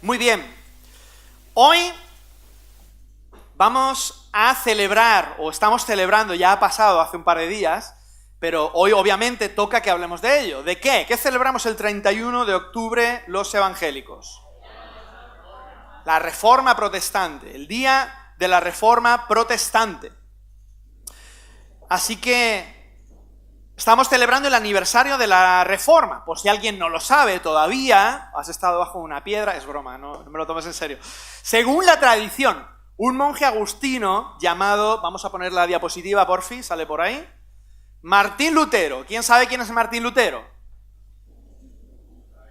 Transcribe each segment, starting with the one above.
Muy bien. Hoy vamos a celebrar, o estamos celebrando, ya ha pasado hace un par de días, pero hoy obviamente toca que hablemos de ello. ¿De qué? ¿Qué celebramos el 31 de octubre los evangélicos? La Reforma Protestante, el día de la Reforma Protestante. Así que estamos celebrando el aniversario de la Reforma. Por si alguien no lo sabe todavía, has estado bajo una piedra, es broma, no me lo tomes en serio. Según la tradición, un monje agustino llamado, vamos a poner la diapositiva porfi, sale por ahí, Martín Lutero. ¿Quién sabe quién es Martín Lutero?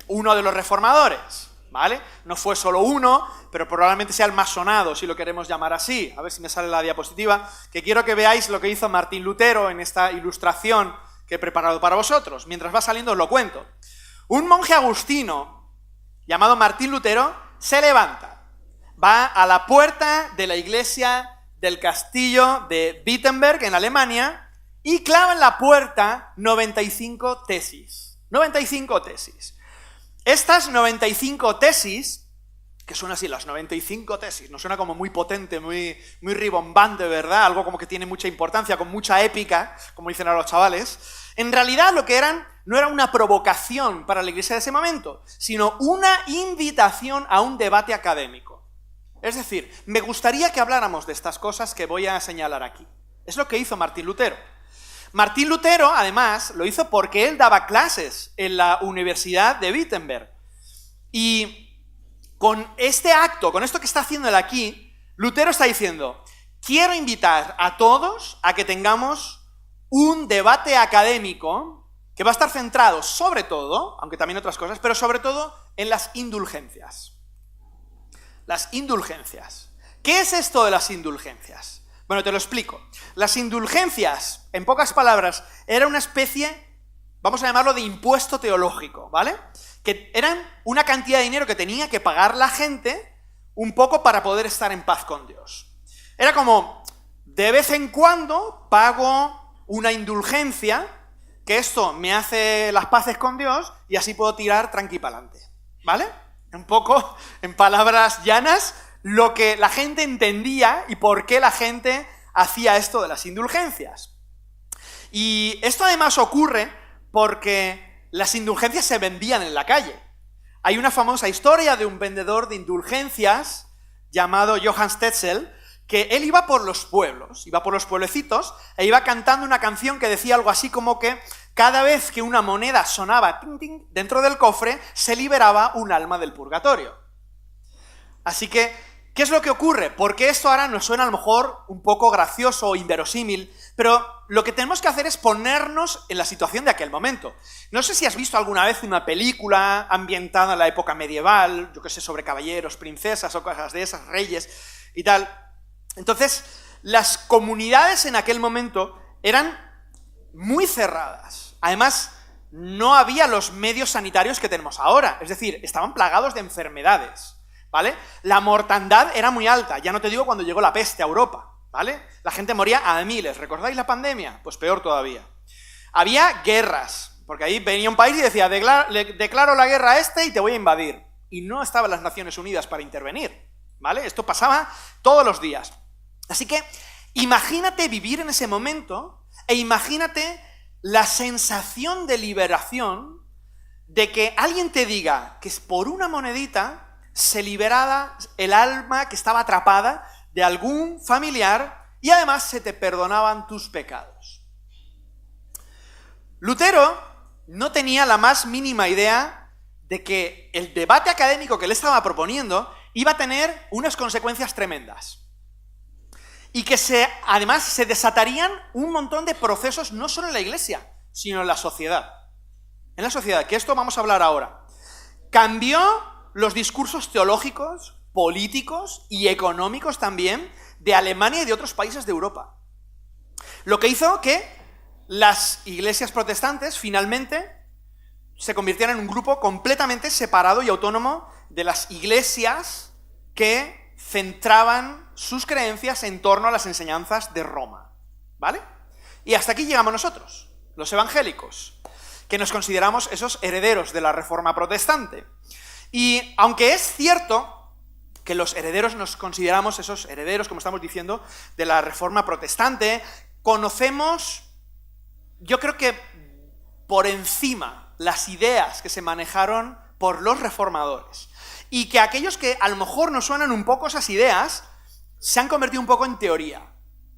Uno de los reformadores, ¿vale? No fue solo uno, pero probablemente sea el más sonado, si lo queremos llamar así. A ver si me sale la diapositiva, que quiero que veáis lo que hizo Martín Lutero en esta ilustración que he preparado para vosotros. Mientras va saliendo os lo cuento. Un monje agustino llamado Martín Lutero se levanta, va a la puerta de la iglesia del castillo de Wittenberg en Alemania y clava en la puerta 95 tesis. 95 tesis. Estas 95 tesis, que son así, las 95 tesis, no suena como muy potente, muy ribombante, ¿verdad? Algo como que tiene mucha importancia, con mucha épica, como dicen ahora los chavales. En realidad lo que eran no era una provocación para la iglesia de ese momento, sino una invitación a un debate académico. Es decir, me gustaría que habláramos de estas cosas que voy a señalar aquí. Es lo que hizo Martín Lutero. Martín Lutero, además, lo hizo porque él daba clases en la Universidad de Wittenberg. Y con este acto, con esto que está haciendo él aquí, Lutero está diciendo, quiero invitar a todos a que tengamos un debate académico que va a estar centrado sobre todo, aunque también otras cosas, pero sobre todo en las indulgencias. Las indulgencias. ¿Qué es esto de las indulgencias? Bueno, te lo explico. Las indulgencias, en pocas palabras, era una especie, vamos a llamarlo de impuesto teológico, ¿vale? Que eran una cantidad de dinero que tenía que pagar la gente un poco para poder estar en paz con Dios. Era como, de vez en cuando pago una indulgencia, que esto me hace las paces con Dios y así puedo tirar tranqui para adelante, ¿vale? Un poco, en palabras llanas, lo que la gente entendía y por qué la gente hacía esto de las indulgencias. Y esto además ocurre porque las indulgencias se vendían en la calle. Hay una famosa historia de un vendedor de indulgencias llamado Johann Tetzel, que él iba por los pueblos, iba por los pueblecitos e iba cantando una canción que decía algo así como que cada vez que una moneda sonaba ting, ting, dentro del cofre, se liberaba un alma del purgatorio. Así que, ¿qué es lo que ocurre? Porque esto ahora nos suena a lo mejor un poco gracioso o inverosímil, pero lo que tenemos que hacer es ponernos en la situación de aquel momento. No sé si has visto alguna vez una película ambientada en la época medieval, yo qué sé, sobre caballeros, princesas o cosas de esas, reyes y tal. Entonces, las comunidades en aquel momento eran muy cerradas. Además, no había los medios sanitarios que tenemos ahora, es decir, estaban plagados de enfermedades. ¿Vale? La mortandad era muy alta, ya no te digo cuando llegó la peste a Europa, ¿vale? La gente moría a miles, ¿recordáis la pandemia? Pues peor todavía. Había guerras, porque ahí venía un país y decía, declaro la guerra a este y te voy a invadir. Y no estaban las Naciones Unidas para intervenir, ¿vale? Esto pasaba todos los días. Así que imagínate vivir en ese momento e imagínate la sensación de liberación de que alguien te diga que es por una monedita se liberaba el alma que estaba atrapada de algún familiar y además se te perdonaban tus pecados. Lutero no tenía la más mínima idea de que el debate académico que le estaba proponiendo iba a tener unas consecuencias tremendas. Y que además se desatarían un montón de procesos no solo en la iglesia, sino en la sociedad. En la sociedad, que esto vamos a hablar ahora. Cambió los discursos teológicos, políticos y económicos también de Alemania y de otros países de Europa. Lo que hizo que las iglesias protestantes finalmente se convirtieran en un grupo completamente separado y autónomo de las iglesias que centraban sus creencias en torno a las enseñanzas de Roma. ¿Vale? Y hasta aquí llegamos nosotros, los evangélicos, que nos consideramos esos herederos de la Reforma Protestante. Y aunque es cierto que los herederos nos consideramos esos herederos, como estamos diciendo, de la Reforma Protestante, conocemos, yo creo que por encima, las ideas que se manejaron por los reformadores. Y que aquellos que a lo mejor nos suenan un poco esas ideas, se han convertido un poco en teoría.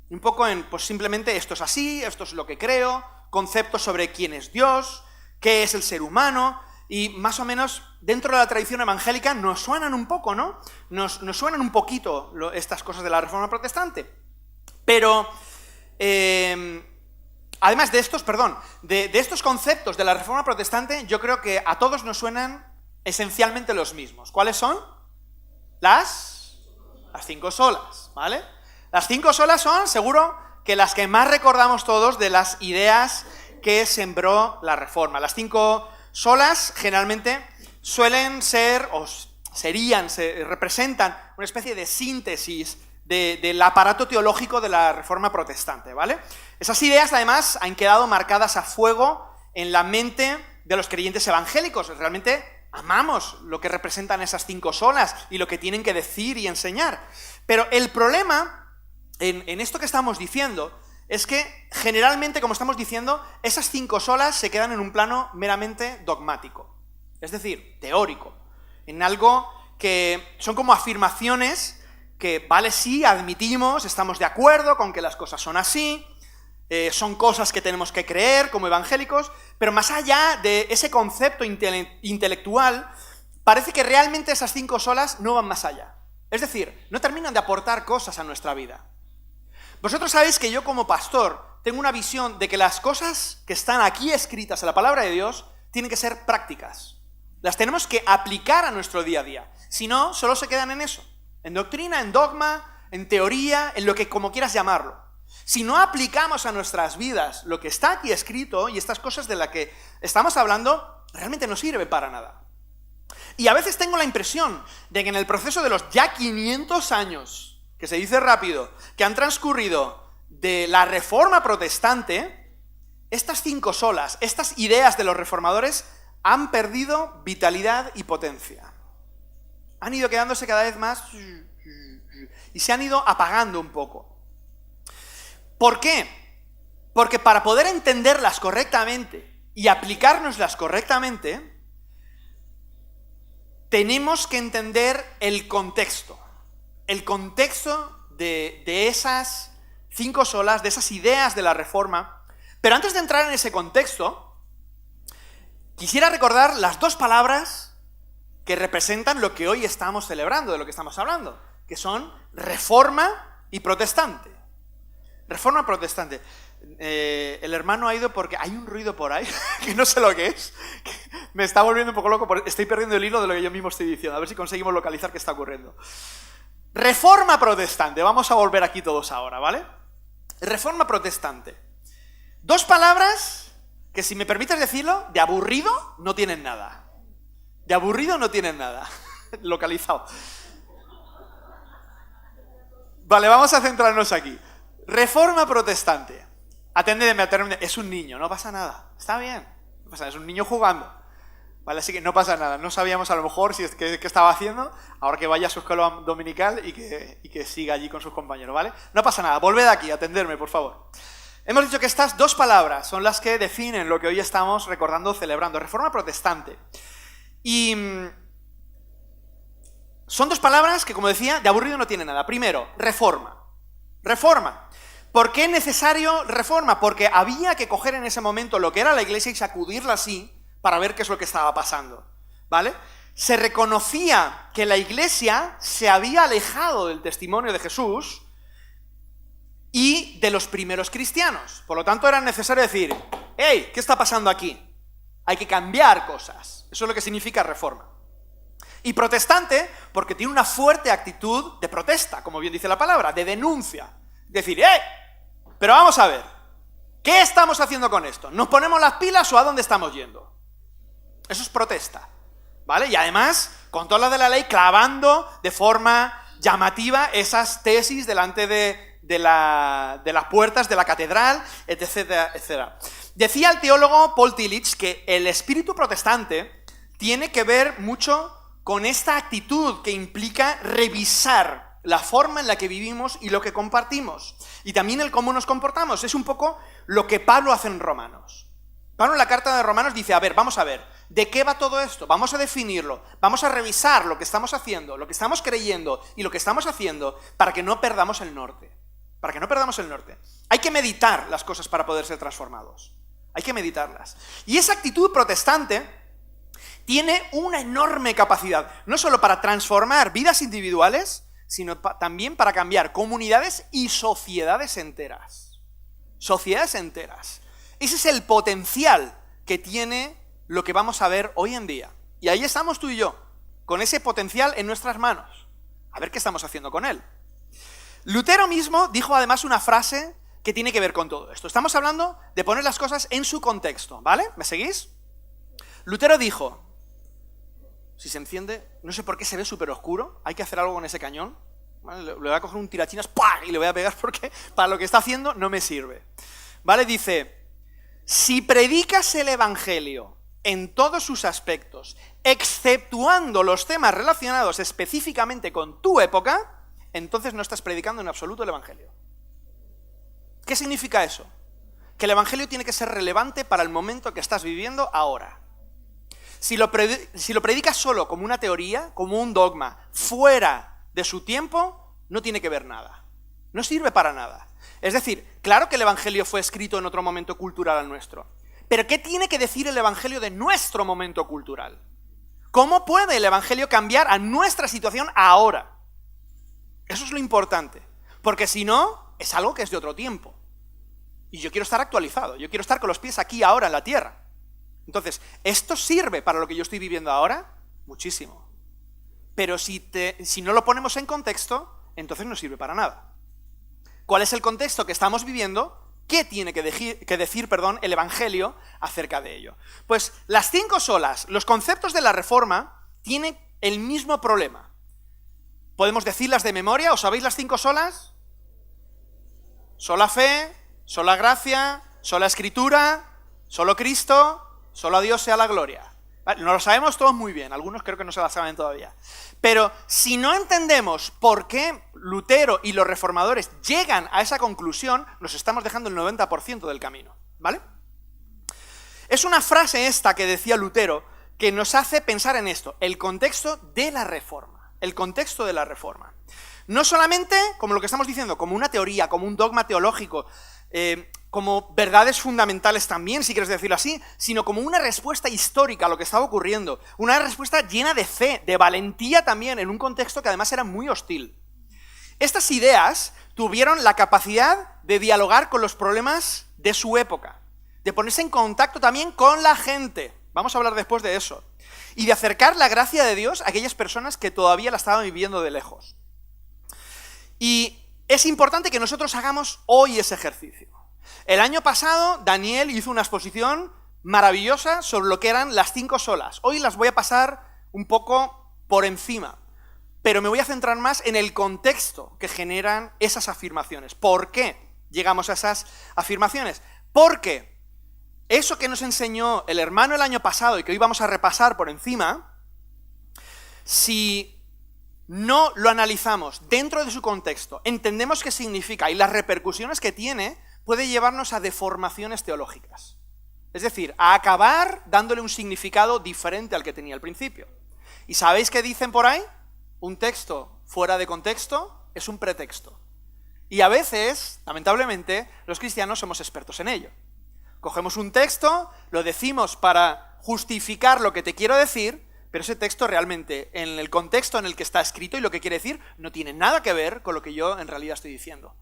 Un poco en, pues simplemente esto es así, esto es lo que creo, conceptos sobre quién es Dios, qué es el ser humano, y más o menos dentro de la tradición evangélica nos suenan un poco, ¿no? Nos suenan un poquito estas cosas de la Reforma Protestante. Pero, además de estos, de estos conceptos de la Reforma Protestante, yo creo que a todos nos suenan esencialmente los mismos. ¿Cuáles son? Las 5 solas, ¿vale? Las 5 solas son, seguro, que las que más recordamos todos de las ideas que sembró la Reforma. Las 5 solas generalmente suelen ser, o representan una especie de síntesis del aparato teológico de la Reforma Protestante, ¿vale? Esas ideas, además, han quedado marcadas a fuego en la mente de los creyentes evangélicos. Realmente amamos lo que representan esas 5 solas y lo que tienen que decir y enseñar. Pero el problema en esto que estamos diciendo es que generalmente, como estamos diciendo, esas 5 solas se quedan en un plano meramente dogmático, es decir, teórico, en algo que son como afirmaciones que, vale, sí, admitimos, estamos de acuerdo con que las cosas son así, son cosas que tenemos que creer como evangélicos, pero más allá de ese concepto intelectual, parece que realmente esas 5 solas no van más allá. Es decir, no terminan de aportar cosas a nuestra vida. Vosotros sabéis que yo como pastor tengo una visión de que las cosas que están aquí escritas en la palabra de Dios tienen que ser prácticas. Las tenemos que aplicar a nuestro día a día. Si no, solo se quedan en eso. En doctrina, en dogma, en teoría, en lo que como quieras llamarlo. Si no aplicamos a nuestras vidas lo que está aquí escrito y estas cosas de las que estamos hablando, realmente no sirve para nada. Y a veces tengo la impresión de que en el proceso de los ya 500 años, que se dice rápido, que han transcurrido de la Reforma Protestante, estas 5 solas, estas ideas de los reformadores, han perdido vitalidad y potencia. Han ido quedándose cada vez más y se han ido apagando un poco. ¿Por qué? Porque para poder entenderlas correctamente y aplicárnoslas correctamente, tenemos que entender el contexto de esas 5 solas, de esas ideas de la Reforma. Pero antes de entrar en ese contexto, quisiera recordar las 2 palabras que representan lo que hoy estamos celebrando, de lo que estamos hablando, que son reforma y protestante. Reforma protestante. El hermano ha ido porque hay un ruido por ahí, que no sé lo que es, que me está volviendo un poco loco, estoy perdiendo el hilo de lo que yo mismo estoy diciendo, a ver si conseguimos localizar qué está ocurriendo. Reforma protestante, vamos a volver aquí todos ahora, ¿vale? Reforma protestante. 2 palabras que, si me permites decirlo, de aburrido no tienen nada. De aburrido no tienen nada. Localizado. Vale, vamos a centrarnos aquí. Reforma protestante. Atendedme, es un niño, no pasa nada. Está bien, no pasa nada, es un niño jugando. Vale, así que no pasa nada. No sabíamos a lo mejor qué estaba haciendo, ahora que vaya a su escuela dominical y que siga allí con sus compañeros, ¿vale? No pasa nada, volved aquí, atenderme, por favor. Hemos dicho que estas 2 palabras son las que definen lo que hoy estamos recordando, celebrando. Reforma protestante. Y son 2 palabras que, como decía, de aburrido no tienen nada. Primero, reforma. Reforma. ¿Por qué es necesario reforma? Porque había que coger en ese momento lo que era la iglesia y sacudirla así para ver qué es lo que estaba pasando, ¿vale? Se reconocía que la iglesia se había alejado del testimonio de Jesús y de los primeros cristianos. Por lo tanto, era necesario decir, ¡hey! ¿Qué está pasando aquí? Hay que cambiar cosas. Eso es lo que significa reforma. Y protestante, porque tiene una fuerte actitud de protesta, como bien dice la palabra, de denuncia. Decir, ¡hey! Pero vamos a ver, ¿qué estamos haciendo con esto? ¿Nos ponemos las pilas o a dónde estamos yendo? Eso es protesta, ¿vale? Y además, con todas las de la ley, clavando de forma llamativa esas tesis delante de las puertas de la catedral, etcétera, etcétera. Decía el teólogo Paul Tillich que el espíritu protestante tiene que ver mucho con esta actitud que implica revisar la forma en la que vivimos y lo que compartimos. Y también el cómo nos comportamos. Es un poco lo que Pablo hace en Romanos. Pablo en la carta de Romanos dice, vamos a ver, ¿de qué va todo esto? Vamos a definirlo, vamos a revisar lo que estamos haciendo, lo que estamos creyendo y lo que estamos haciendo para que no perdamos el norte. Para que no perdamos el norte. Hay que meditar las cosas para poder ser transformados. Hay que meditarlas. Y esa actitud protestante tiene una enorme capacidad, no solo para transformar vidas individuales, sino también para cambiar comunidades y sociedades enteras. Sociedades enteras. Ese es el potencial que tiene lo que vamos a ver hoy en día. Y ahí estamos tú y yo, con ese potencial en nuestras manos. A ver qué estamos haciendo con él. Lutero mismo dijo además una frase que tiene que ver con todo esto. Estamos hablando de poner las cosas en su contexto, ¿vale? ¿Me seguís? Lutero dijo, si se enciende, no sé por qué se ve súper oscuro, hay que hacer algo con ese cañón, ¿vale? Le voy a coger un tirachinas ¡pah! Y le voy a pegar porque para lo que está haciendo no me sirve. ¿Vale? Dice, si predicas el evangelio en todos sus aspectos, exceptuando los temas relacionados específicamente con tu época, entonces no estás predicando en absoluto el evangelio. ¿Qué significa eso? Que el evangelio tiene que ser relevante para el momento que estás viviendo ahora. Si lo predicas solo como una teoría, como un dogma, fuera de su tiempo, no tiene que ver nada. No sirve para nada. Es decir, claro que el evangelio fue escrito en otro momento cultural al nuestro. Pero ¿qué tiene que decir el evangelio de nuestro momento cultural? ¿Cómo puede el evangelio cambiar a nuestra situación ahora? Eso es lo importante. Porque si no, es algo que es de otro tiempo. Y yo quiero estar actualizado. Yo quiero estar con los pies aquí ahora en la tierra. Entonces, ¿esto sirve para lo que yo estoy viviendo ahora? Muchísimo. Pero si no lo ponemos en contexto, entonces no sirve para nada. ¿Cuál es el contexto que estamos viviendo? ¿Qué tiene que decir el Evangelio acerca de ello? Pues las 5 solas, los conceptos de la Reforma, tienen el mismo problema. ¿Podemos decirlas de memoria? ¿Os sabéis las 5 solas? Sola fe, sola gracia, sola escritura, solo Cristo, solo a Dios sea la gloria. ¿Vale? Nos lo sabemos todos muy bien, algunos creo que no se la saben todavía. Pero si no entendemos por qué Lutero y los reformadores llegan a esa conclusión, nos estamos dejando el 90% del camino, ¿vale? Es una frase esta que decía Lutero que nos hace pensar en esto, el contexto de la Reforma. El contexto de la Reforma. No solamente, como lo que estamos diciendo, como una teoría, como un dogma teológico, como verdades fundamentales también, si quieres decirlo así, sino como una respuesta histórica a lo que estaba ocurriendo, una respuesta llena de fe, de valentía también, en un contexto que además era muy hostil. Estas ideas tuvieron la capacidad de dialogar con los problemas de su época, de ponerse en contacto también con la gente, vamos a hablar después de eso, y de acercar la gracia de Dios a aquellas personas que todavía la estaban viviendo de lejos. Y es importante que nosotros hagamos hoy ese ejercicio. El año pasado, Daniel hizo una exposición maravillosa sobre lo que eran las 5 solas. Hoy las voy a pasar un poco por encima, pero me voy a centrar más en el contexto que generan esas afirmaciones. ¿Por qué llegamos a esas afirmaciones? Porque eso que nos enseñó el hermano el año pasado y que hoy vamos a repasar por encima, si no lo analizamos dentro de su contexto, entendemos qué significa y las repercusiones que tiene, puede llevarnos a deformaciones teológicas. Es decir, a acabar dándole un significado diferente al que tenía al principio. ¿Y sabéis qué dicen por ahí? Un texto fuera de contexto es un pretexto. Y a veces, lamentablemente, los cristianos somos expertos en ello. Cogemos un texto, lo decimos para justificar lo que te quiero decir, pero ese texto realmente, en el contexto en el que está escrito y lo que quiere decir, no tiene nada que ver con lo que yo en realidad estoy diciendo.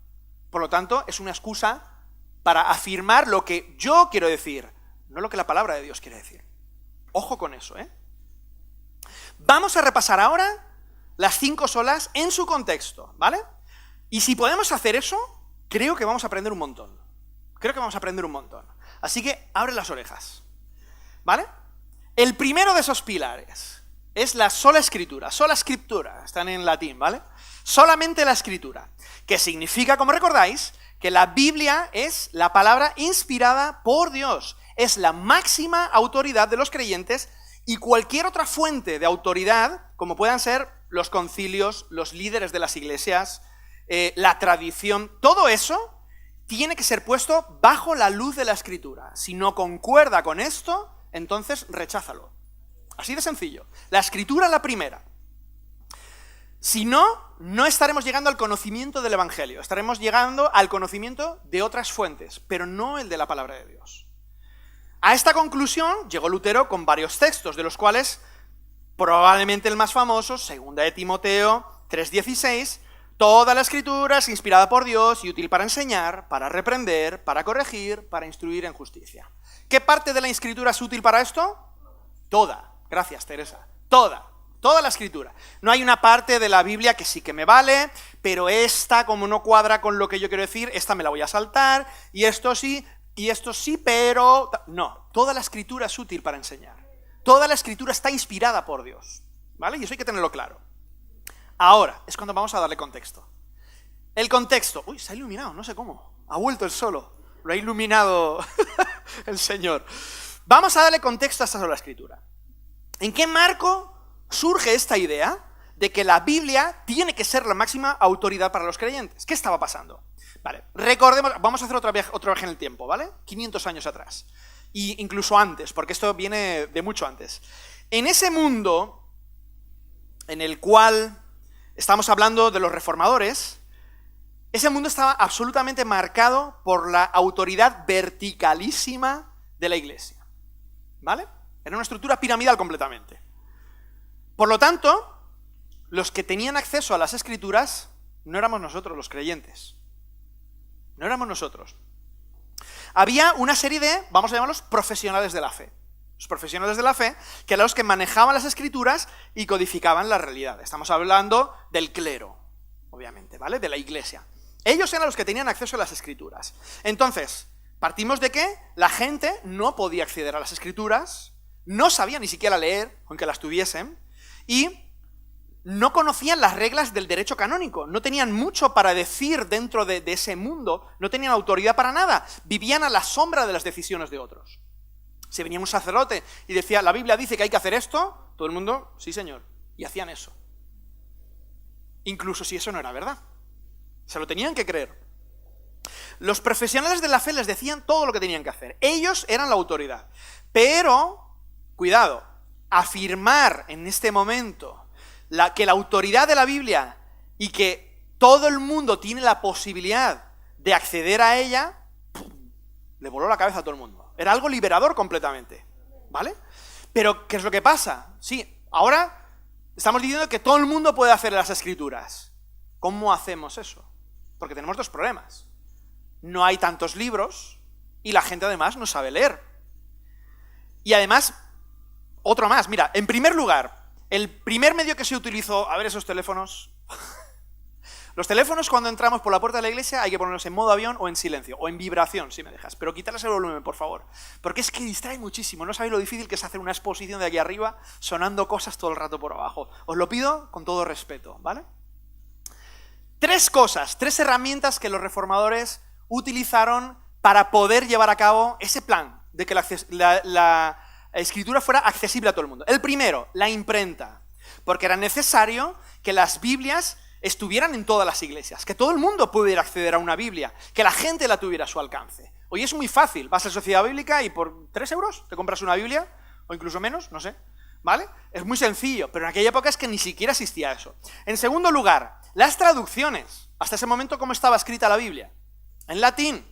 Por lo tanto, es una excusa para afirmar lo que yo quiero decir, no lo que la palabra de Dios quiere decir. Ojo con eso, ¿eh? Vamos a repasar ahora las 5 solas en su contexto, ¿vale? Y si podemos hacer eso, creo que vamos a aprender un montón. Creo que vamos a aprender un montón. Así que abre las orejas, ¿vale? El primero de esos pilares es la sola escritura. Sola scriptura, están en latín, ¿vale? Solamente la escritura, que significa, como recordáis, que la Biblia es la palabra inspirada por Dios. Es la máxima autoridad de los creyentes y cualquier otra fuente de autoridad, como puedan ser los concilios, los líderes de las iglesias, la tradición, todo eso tiene que ser puesto bajo la luz de la Escritura. Si no concuerda con esto, entonces recházalo. Así de sencillo. La Escritura es la primera. Si no, no estaremos llegando al conocimiento del Evangelio. Estaremos llegando al conocimiento de otras fuentes, pero no el de la palabra de Dios. A esta conclusión llegó Lutero con varios textos, de los cuales probablemente el más famoso, 2 de Timoteo 3:16, toda la Escritura es inspirada por Dios y útil para enseñar, para reprender, para corregir, para instruir en justicia. ¿Qué parte de la Escritura es útil para esto? Toda. Gracias, Teresa. Toda la Escritura. No hay una parte de la Biblia que sí que me vale, pero esta, como no cuadra con lo que yo quiero decir, esta me la voy a saltar, y esto sí, pero... No, toda la Escritura es útil para enseñar. Toda la Escritura está inspirada por Dios, ¿vale? Y eso hay que tenerlo claro. Ahora, es cuando vamos a darle contexto. El contexto... Uy, se ha iluminado, no sé cómo. Ha vuelto el solo. Lo ha iluminado el Señor. Vamos a darle contexto a esta sola Escritura. ¿En qué marco surge esta idea de que la Biblia tiene que ser la máxima autoridad para los creyentes? ¿Qué estaba pasando? Vale, recordemos, vamos a hacer otro viaje en el tiempo, ¿vale? 500 años atrás. Y incluso antes, porque esto viene de mucho antes. En ese mundo en el cual estamos hablando de los reformadores, ese mundo estaba absolutamente marcado por la autoridad verticalísima de la Iglesia, ¿vale? Era una estructura piramidal completamente. Por lo tanto, los que tenían acceso a las Escrituras no éramos nosotros los creyentes. No éramos nosotros. Había una serie de, vamos a llamarlos, profesionales de la fe. Los profesionales de la fe, que eran los que manejaban las Escrituras y codificaban la realidad. Estamos hablando del clero, obviamente, ¿vale? De la Iglesia. Ellos eran los que tenían acceso a las Escrituras. Entonces, partimos de que la gente no podía acceder a las Escrituras, no sabía ni siquiera leer, aunque las tuviesen, y no conocían las reglas del derecho canónico, no tenían mucho para decir dentro de ese mundo, no tenían autoridad para nada, vivían a la sombra de las decisiones de otros. Si venía un sacerdote y decía, la Biblia dice que hay que hacer esto, todo el mundo, sí señor, y hacían eso. Incluso si eso no era verdad. Se lo tenían que creer. Los profesionales de la fe les decían todo lo que tenían que hacer. Ellos eran la autoridad. Pero, cuidado, afirmar en este momento que la autoridad de la Biblia y que todo el mundo tiene la posibilidad de acceder a ella, le voló la cabeza a todo el mundo. Era algo liberador completamente, ¿vale? Pero, ¿qué es lo que pasa? Sí, ahora estamos diciendo que todo el mundo puede hacer las Escrituras. ¿Cómo hacemos eso? Porque tenemos dos problemas. No hay tantos libros y la gente además no sabe leer. Y además, otro más. Mira, en primer lugar, el primer medio que se utilizó, a ver esos teléfonos. Los teléfonos cuando entramos por la puerta de la iglesia hay que ponerlos en modo avión o en silencio, o en vibración, si me dejas. Pero quitarles el volumen, por favor. Porque es que distrae muchísimo. No sabéis lo difícil que es hacer una exposición de aquí arriba sonando cosas todo el rato por abajo. Os lo pido con todo respeto, ¿vale? Tres herramientas que los reformadores utilizaron para poder llevar a cabo ese plan de que la Escritura fuera accesible a todo el mundo. El primero, la imprenta. Porque era necesario que las Biblias estuvieran en todas las iglesias, que todo el mundo pudiera acceder a una Biblia, que la gente la tuviera a su alcance. Hoy es muy fácil, vas a la Sociedad Bíblica y por 3 euros te compras una Biblia, o incluso menos, no sé, ¿vale? Es muy sencillo, pero en aquella época es que ni siquiera existía eso. En segundo lugar, las traducciones. Hasta ese momento, ¿cómo estaba escrita la Biblia? En latín,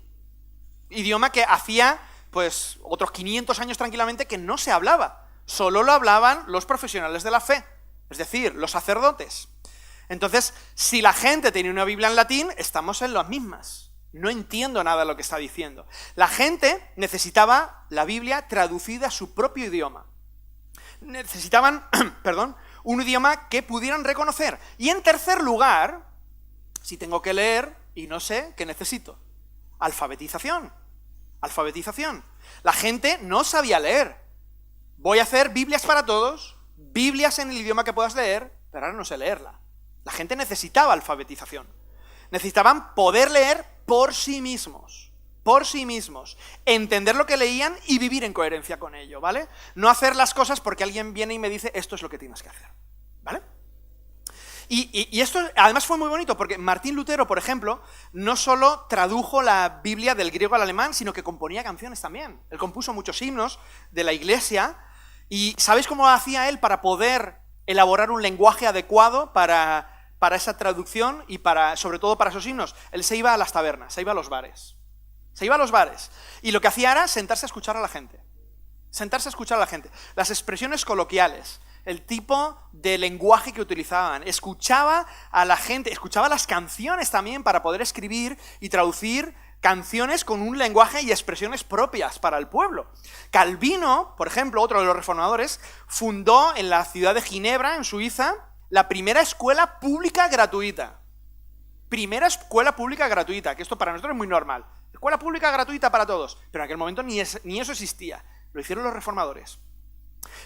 idioma que hacía, pues, otros 500 años tranquilamente que no se hablaba. Solo lo hablaban los profesionales de la fe, es decir, los sacerdotes. Entonces, si la gente tenía una Biblia en latín, estamos en las mismas. No entiendo nada de lo que está diciendo. La gente necesitaba la Biblia traducida a su propio idioma. Necesitaban, un idioma que pudieran reconocer. Y en tercer lugar, si tengo que leer y no sé, ¿qué necesito? Alfabetización. La gente no sabía leer. Voy a hacer Biblias para todos, Biblias en el idioma que puedas leer, pero ahora no sé leerla. La gente necesitaba alfabetización. Necesitaban poder leer por sí mismos. por sí mismos, entender lo que leían y vivir en coherencia con ello, ¿vale? No hacer las cosas porque alguien viene y me dice, esto es lo que tienes que hacer, ¿vale? Y esto además fue muy bonito porque Martín Lutero, por ejemplo, no solo tradujo la Biblia del griego al alemán, sino que componía canciones también. Él compuso muchos himnos de la iglesia y ¿sabéis cómo hacía él para poder elaborar un lenguaje adecuado para esa traducción y sobre todo para esos himnos? Él se iba a las tabernas, se iba a los bares. Se iba a los bares y lo que hacía era sentarse a escuchar a la gente. Sentarse a escuchar a la gente. Las expresiones coloquiales, el tipo de lenguaje que utilizaban. Escuchaba a la gente, escuchaba las canciones también para poder escribir y traducir canciones con un lenguaje y expresiones propias para el pueblo. Calvino, por ejemplo, otro de los reformadores, fundó en la ciudad de Ginebra, en Suiza, la primera escuela pública gratuita. Primera escuela pública gratuita, que esto para nosotros es muy normal. Escuela pública gratuita para todos. Pero en aquel momento ni eso existía. Lo hicieron los reformadores.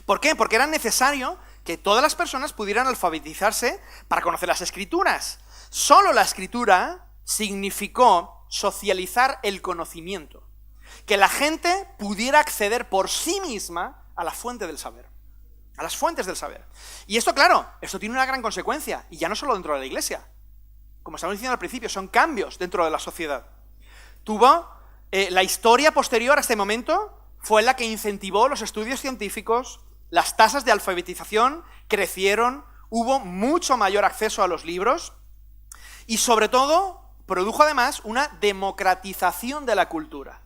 ¿Por qué? Porque era necesario que todas las personas pudieran alfabetizarse para conocer las escrituras. Solo la escritura significó socializar el conocimiento. Que la gente pudiera acceder por sí misma a la fuente del saber. A las fuentes del saber. Y esto, claro, esto tiene una gran consecuencia. Y ya no solo dentro de la iglesia. Como estamos diciendo al principio, son cambios dentro de la sociedad. La historia posterior a este momento fue la que incentivó los estudios científicos, las tasas de alfabetización crecieron, hubo mucho mayor acceso a los libros y sobre todo produjo además una democratización de la cultura.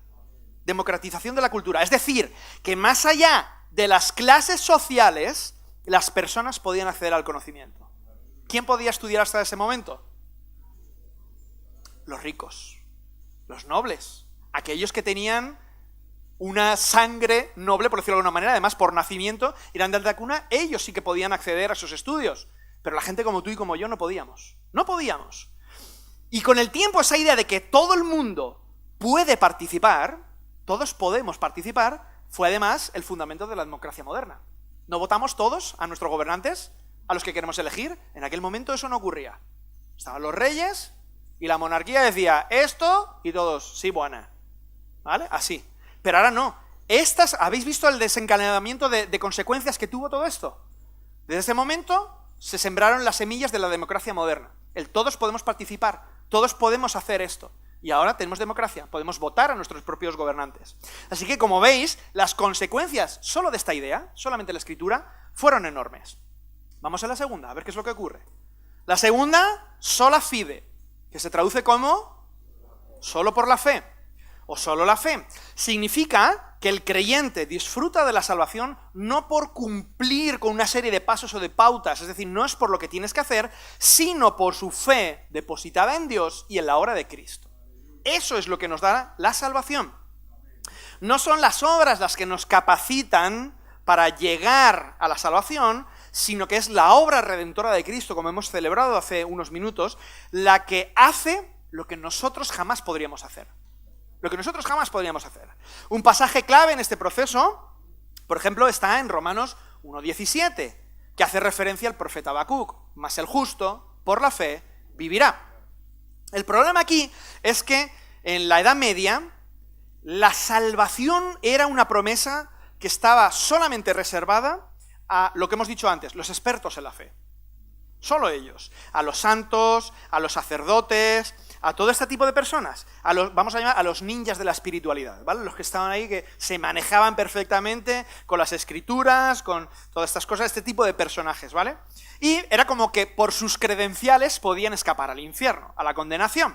Democratización de la cultura, es decir, que más allá de las clases sociales, las personas podían acceder al conocimiento. ¿Quién podía estudiar hasta ese momento? Los ricos, los nobles, aquellos que tenían una sangre noble, por decirlo de alguna manera, además por nacimiento, eran de alta cuna, ellos sí que podían acceder a esos estudios, pero la gente como tú y como yo no podíamos, no podíamos. Y con el tiempo esa idea de que todo el mundo puede participar, todos podemos participar, fue además el fundamento de la democracia moderna. ¿No votamos todos a nuestros gobernantes, a los que queremos elegir? En aquel momento eso no ocurría. Estaban los reyes y la monarquía decía esto y todos, sí, buena, ¿vale? Así. Pero ahora no. ¿Habéis visto el desencadenamiento de consecuencias que tuvo todo esto? Desde ese momento se sembraron las semillas de la democracia moderna. Todos podemos participar, todos podemos hacer esto. Y ahora tenemos democracia, podemos votar a nuestros propios gobernantes. Así que, como veis, las consecuencias solo de esta idea, solamente la escritura, fueron enormes. Vamos a la segunda, a ver qué es lo que ocurre. La segunda, sola fide, que se traduce como solo por la fe. O solo la fe. Significa que el creyente disfruta de la salvación no por cumplir con una serie de pasos o de pautas, es decir, no es por lo que tienes que hacer, sino por su fe depositada en Dios y en la obra de Cristo. Eso es lo que nos da la salvación. No son las obras las que nos capacitan para llegar a la salvación, sino que es la obra redentora de Cristo, como hemos celebrado hace unos minutos, la que hace lo que nosotros jamás podríamos hacer. Lo que nosotros jamás podríamos hacer. Un pasaje clave en este proceso, por ejemplo, está en Romanos 1:17, que hace referencia al profeta Habacuc. Mas el justo, por la fe, vivirá. El problema aquí es que en la Edad Media, la salvación era una promesa que estaba solamente reservada a lo que hemos dicho antes, los expertos en la fe. Solo ellos. A los santos, a los sacerdotes, a todo este tipo de personas. Vamos a llamar a los ninjas de la espiritualidad, ¿vale? Los que estaban ahí, que se manejaban perfectamente con las escrituras, con todas estas cosas, este tipo de personajes, ¿vale? Y era como que por sus credenciales podían escapar al infierno, a la condenación.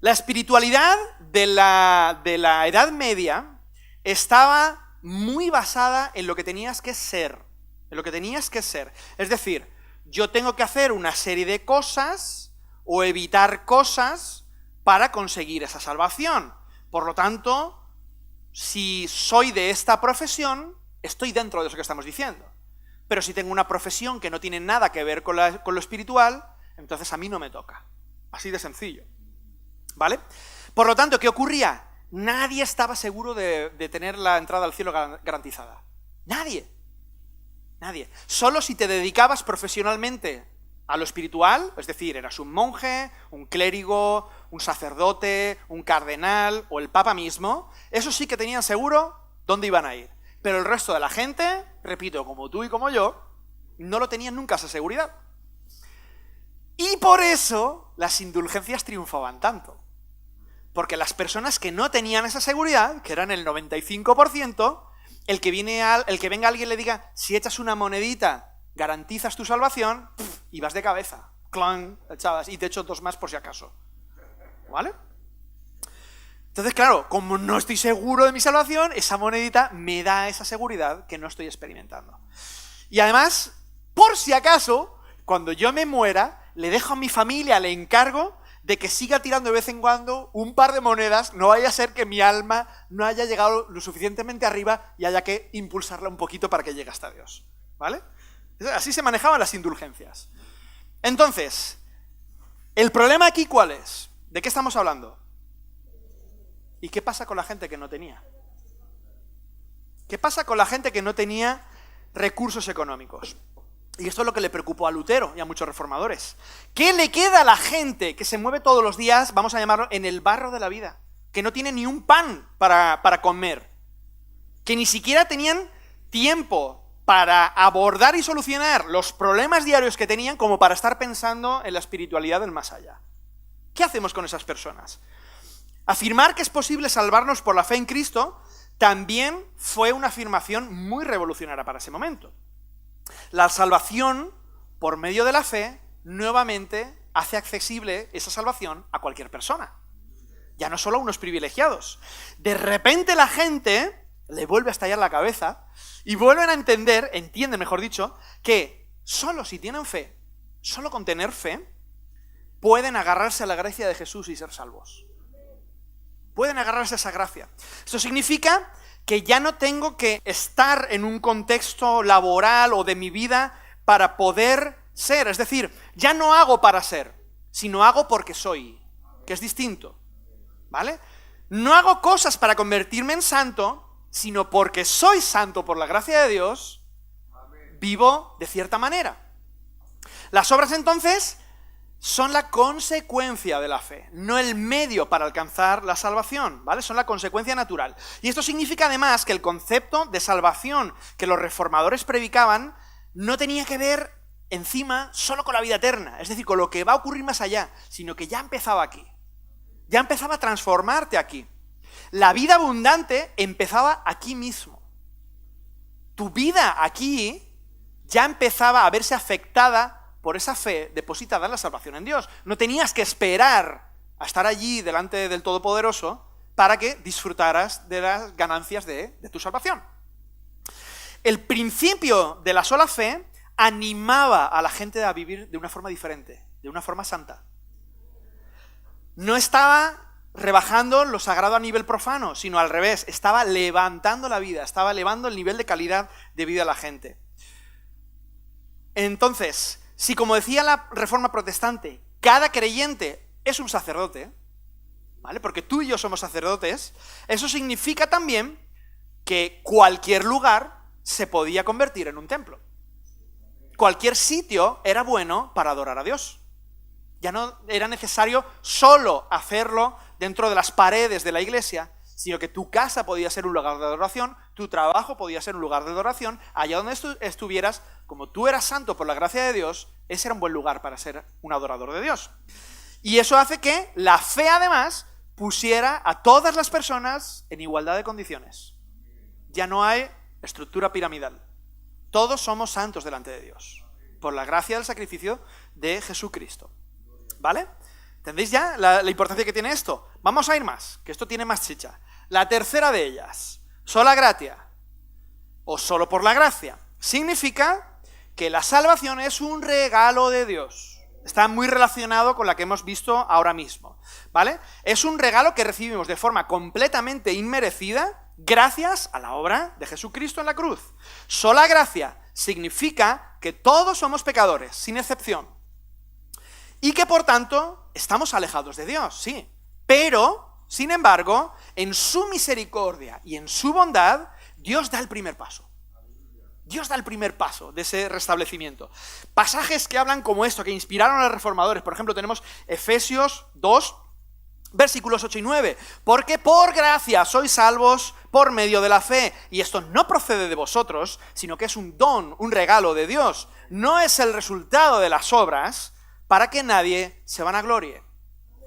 La espiritualidad de la Edad Media estaba muy basada en lo que tenías que ser. En lo que tenías que ser. Es decir, yo tengo que hacer una serie de cosas o evitar cosas para conseguir esa salvación. Por lo tanto, si soy de esta profesión, estoy dentro de eso que estamos diciendo. Pero si tengo una profesión que no tiene nada que ver con lo espiritual, entonces a mí no me toca. Así de sencillo. ¿Vale? Por lo tanto, ¿qué ocurría? Nadie estaba seguro de tener la entrada al cielo garantizada. Nadie. Nadie. Solo si te dedicabas profesionalmente a lo espiritual, es decir, eras un monje, un clérigo, un sacerdote, un cardenal o el papa mismo, esos sí que tenían seguro dónde iban a ir. Pero el resto de la gente, repito, como tú y como yo, no lo tenían nunca esa seguridad. Y por eso las indulgencias triunfaban tanto. Porque las personas que no tenían esa seguridad, que eran el 95%, el que venga alguien y le diga, si echas una monedita, garantizas tu salvación, y vas de cabeza. Clan, echabas, y te echo 2 más por si acaso. ¿Vale? Entonces, claro, como no estoy seguro de mi salvación, esa monedita me da esa seguridad que no estoy experimentando. Y además, por si acaso, cuando yo me muera, le dejo a mi familia, le encargo de que siga tirando de vez en cuando un par de monedas, no vaya a ser que mi alma no haya llegado lo suficientemente arriba y haya que impulsarla un poquito para que llegue hasta Dios. ¿Vale? Así se manejaban las indulgencias. Entonces, ¿el problema aquí cuál es? ¿De qué estamos hablando? ¿Y qué pasa con la gente que no tenía? ¿Qué pasa con la gente que no tenía recursos económicos? Y esto es lo que le preocupó a Lutero y a muchos reformadores. ¿Qué le queda a la gente que se mueve todos los días, vamos a llamarlo, en el barro de la vida? Que no tiene ni un pan para comer. Que ni siquiera tenían tiempo para abordar y solucionar los problemas diarios que tenían como para estar pensando en la espiritualidad del más allá. ¿Qué hacemos con esas personas? Afirmar que es posible salvarnos por la fe en Cristo también fue una afirmación muy revolucionaria para ese momento. La salvación, por medio de la fe, nuevamente hace accesible esa salvación a cualquier persona. Ya no solo a unos privilegiados. De repente la gente le vuelve a estallar la cabeza y vuelven a entienden, mejor dicho, que solo si tienen fe, solo con tener fe, pueden agarrarse a la gracia de Jesús y ser salvos. Pueden agarrarse a esa gracia. Esto significa que ya no tengo que estar en un contexto laboral o de mi vida para poder ser. Es decir, ya no hago para ser, sino hago porque soy, que es distinto. ¿Vale? No hago cosas para convertirme en santo, sino porque soy santo por la gracia de Dios, vivo de cierta manera. Las obras entonces son la consecuencia de la fe, no el medio para alcanzar la salvación, ¿vale? Son la consecuencia natural. Y esto significa además que el concepto de salvación que los reformadores predicaban no tenía que ver encima solo con la vida eterna, es decir, con lo que va a ocurrir más allá, sino que ya empezaba aquí. Ya empezaba a transformarte aquí. La vida abundante empezaba aquí mismo. Tu vida aquí ya empezaba a verse afectada por esa fe depositada en la salvación en Dios. No tenías que esperar a estar allí delante del Todopoderoso para que disfrutaras de las ganancias de tu salvación. El principio de la sola fe animaba a la gente a vivir de una forma diferente, de una forma santa. No estaba rebajando lo sagrado a nivel profano, sino al revés, estaba levantando la vida, estaba elevando el nivel de calidad de vida a la gente. Entonces, si como decía la Reforma Protestante, cada creyente es un sacerdote, ¿vale? Porque tú y yo somos sacerdotes, eso significa también que cualquier lugar se podía convertir en un templo. Cualquier sitio era bueno para adorar a Dios. Ya no era necesario solo hacerlo dentro de las paredes de la iglesia, sino que tu casa podía ser un lugar de adoración, tu trabajo podía ser un lugar de adoración, allá donde estuvieras, como tú eras santo por la gracia de Dios, ese era un buen lugar para ser un adorador de Dios. Y eso hace que la fe, además, pusiera a todas las personas en igualdad de condiciones. Ya no hay estructura piramidal. Todos somos santos delante de Dios, por la gracia del sacrificio de Jesucristo. ¿Vale? ¿Entendéis ya la importancia que tiene esto? Vamos a ir más, que esto tiene más chicha. La tercera de ellas, sola gratia, o solo por la gracia, significa que la salvación es un regalo de Dios. Está muy relacionado con la que hemos visto ahora mismo, ¿vale? Es un regalo que recibimos de forma completamente inmerecida gracias a la obra de Jesucristo en la cruz. Sola gracia significa que todos somos pecadores, sin excepción. Y que por tanto estamos alejados de Dios, sí. Pero, sin embargo, en su misericordia y en su bondad, Dios da el primer paso. Dios da el primer paso de ese restablecimiento. Pasajes que hablan como esto, que inspiraron a los reformadores. Por ejemplo, tenemos Efesios 2, versículos 8 y 9. Porque por gracia sois salvos por medio de la fe. Y esto no procede de vosotros, sino que es un don, un regalo de Dios. No es el resultado de las obras, para que nadie se vanaglorie.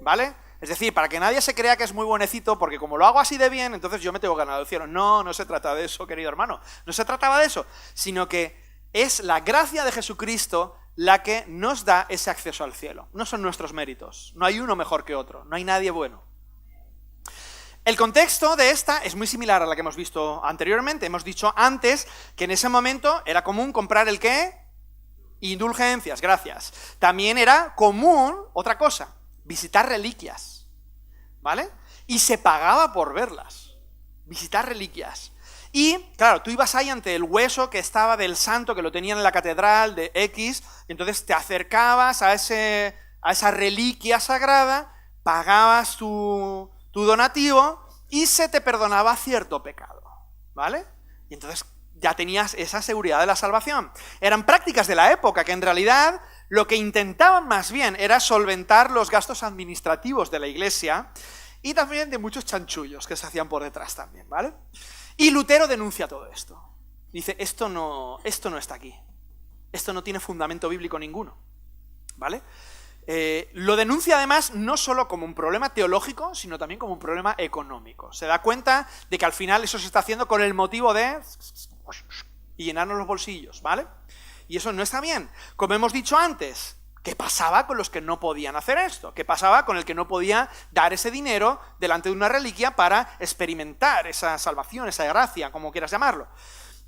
¿Vale? Es decir, para que nadie se crea que es muy buenecito, porque como lo hago así de bien, entonces yo me tengo ganado el cielo. No, no se trata de eso, querido hermano. No se trataba de eso, sino que es la gracia de Jesucristo la que nos da ese acceso al cielo. No son nuestros méritos. No hay uno mejor que otro. No hay nadie bueno. El contexto de esta es muy similar a la que hemos visto anteriormente. Hemos dicho antes que en ese momento era común comprar ¿el qué? Indulgencias, gracias. También era común, otra cosa, visitar reliquias. ¿Vale? Y se pagaba por verlas. Visitar reliquias. Y, claro, tú ibas ahí ante el hueso que estaba del santo, que lo tenían en la catedral de X, y entonces te acercabas a esa reliquia sagrada, pagabas tu donativo y se te perdonaba cierto pecado. ¿Vale? Y entonces ya tenías esa seguridad de la salvación. Eran prácticas de la época que en realidad lo que intentaban más bien era solventar los gastos administrativos de la iglesia y también de muchos chanchullos que se hacían por detrás también, ¿vale? Y Lutero denuncia todo esto. Dice, esto no está aquí. Esto no tiene fundamento bíblico ninguno, ¿vale? Lo denuncia además no solo como un problema teológico, sino también como un problema económico. Se da cuenta de que al final eso se está haciendo con el motivo de y llenarnos los bolsillos, ¿vale? Y eso no está bien. Como hemos dicho antes, ¿qué pasaba con los que no podían hacer esto? ¿Qué pasaba con el que no podía dar ese dinero delante de una reliquia para experimentar esa salvación, esa gracia, como quieras llamarlo?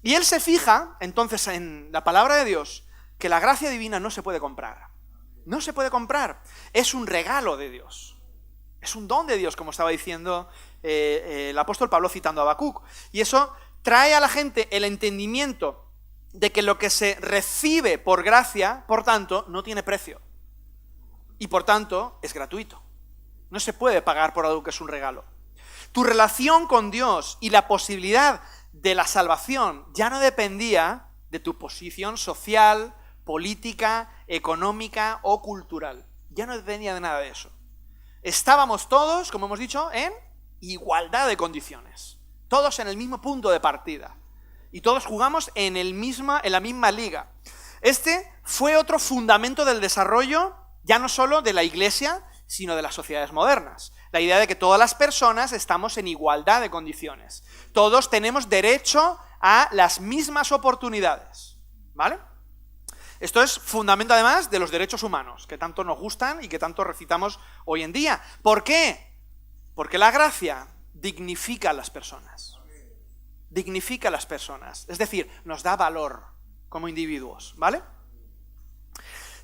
Y él se fija, entonces, en la palabra de Dios, que la gracia divina no se puede comprar. No se puede comprar. Es un regalo de Dios. Es un don de Dios, como estaba diciendo el apóstol Pablo citando a Habacuc. Y eso trae a la gente el entendimiento de que lo que se recibe por gracia, por tanto, no tiene precio. Y por tanto, es gratuito. No se puede pagar por algo que es un regalo. Tu relación con Dios y la posibilidad de la salvación ya no dependía de tu posición social, política, económica o cultural. Ya no dependía de nada de eso. Estábamos todos, como hemos dicho, en igualdad de condiciones. Todos en el mismo punto de partida. Y todos jugamos en la misma liga. Este fue otro fundamento del desarrollo, ya no solo de la iglesia, sino de las sociedades modernas. La idea de que todas las personas estamos en igualdad de condiciones. Todos tenemos derecho a las mismas oportunidades. ¿Vale? Esto es fundamento además de los derechos humanos, que tanto nos gustan y que tanto recitamos hoy en día. ¿Por qué? Porque la gracia dignifica a las personas. Dignifica a las personas, es decir, nos da valor como individuos, ¿vale?